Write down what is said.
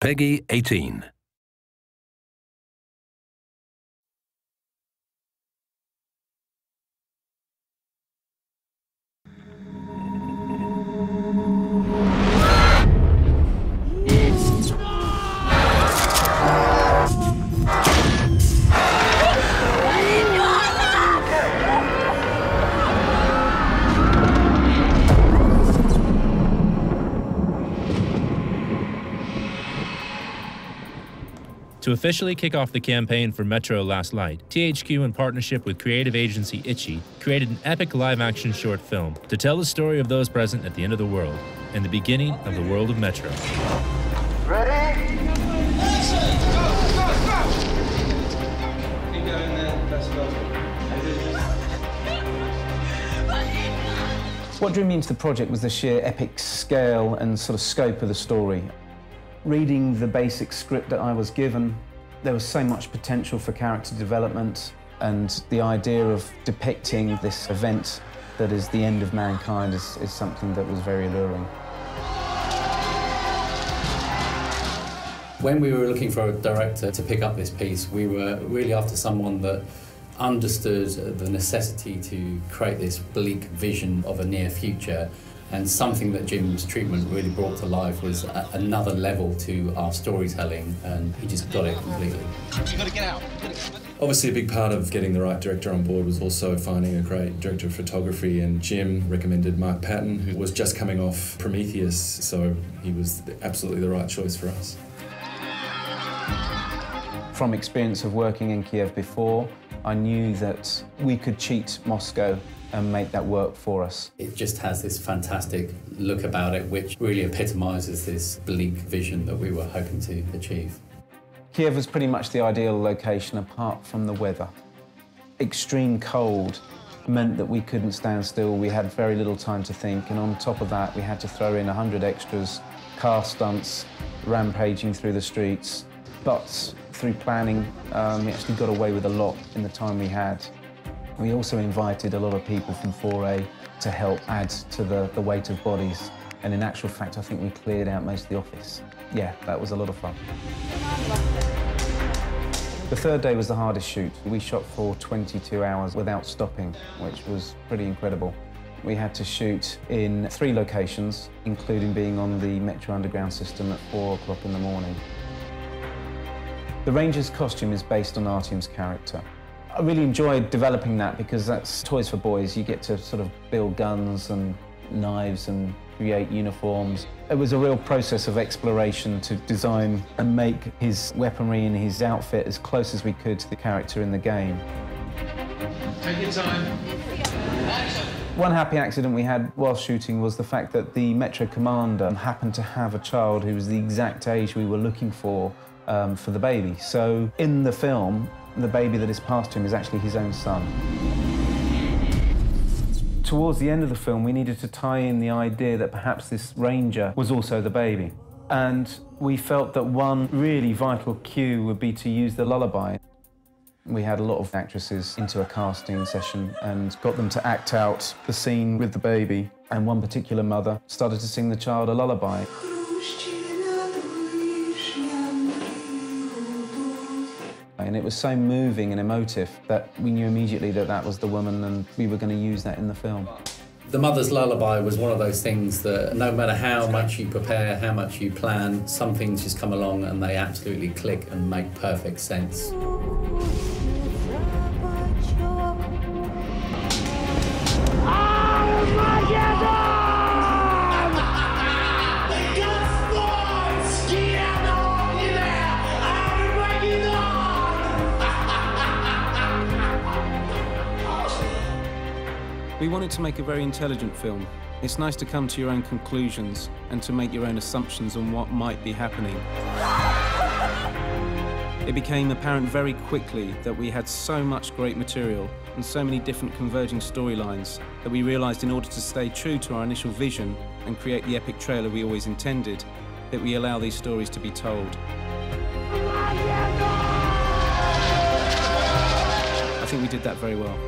Peggy 18. To officially kick off the campaign for Metro Last Light, THQ, in partnership with creative agency Itchy, created an epic live-action short film to tell the story of those present at the end of the world and the beginning of the world of Metro. Ready? Keep going there. Let's go. What drew me into the project was the sheer epic scale and sort of scope of the story. Reading the basic script that I was given, there was so much potential for character development, and the idea of depicting this event that is the end of mankind is something that was very alluring. When we were looking for a director to pick up this piece, we were really after someone that understood the necessity to create this bleak vision of a near future. And something that Jim's treatment really brought to life was another level to our storytelling, and he just got it completely. You gotta get out. Obviously, a big part of getting the right director on board was also finding a great director of photography, and Jim recommended Mark Patton, who was just coming off Prometheus, so he was absolutely the right choice for us. From experience of working in Kiev before, I knew that we could cheat Moscow and make that work for us. It just has this fantastic look about it, which really epitomises this bleak vision that we were hoping to achieve. Kiev was pretty much the ideal location apart from the weather. Extreme cold meant that we couldn't stand still, we had very little time to think, and on top of that we had to throw in 100 extras, car stunts, rampaging through the streets. But through planning, we actually got away with a lot in the time we had. We also invited a lot of people from 4A to help add to the weight of bodies. And in actual fact, I think we cleared out most of the office. Yeah, that was a lot of fun. The third day was the hardest shoot. We shot for 22 hours without stopping, which was pretty incredible. We had to shoot in 3 locations, including being on the Metro Underground system at 4 o'clock in the morning. The Ranger's costume is based on Artyom's character. I really enjoyed developing that because that's toys for boys. You get to sort of build guns and knives and create uniforms. It was a real process of exploration to design and make his weaponry and his outfit as close as we could to the character in the game. Take your time. One happy accident we had while shooting was the fact that the Metro commander happened to have a child who was the exact age we were looking for the baby. So in the film, the baby that is passed to him is actually his own son. Towards the end of the film, we needed to tie in the idea that perhaps this Ranger was also the baby. And we felt that one really vital cue would be to use the lullaby. We had a lot of actresses into a casting session and got them to act out the scene with the baby. And one particular mother started to sing the child a lullaby. And it was so moving and emotive that we knew immediately that that was the woman, and we were going to use that in the film. The Mother's Lullaby was one of those things that no matter how much you prepare, how much you plan, some things just come along and they absolutely click and make perfect sense. We wanted to make a very intelligent film. It's nice to come to your own conclusions and to make your own assumptions on what might be happening. It became apparent very quickly that we had so much great material and so many different converging storylines that we realized in order to stay true to our initial vision and create the epic trailer we always intended, that we allow these stories to be told. I think we did that very well.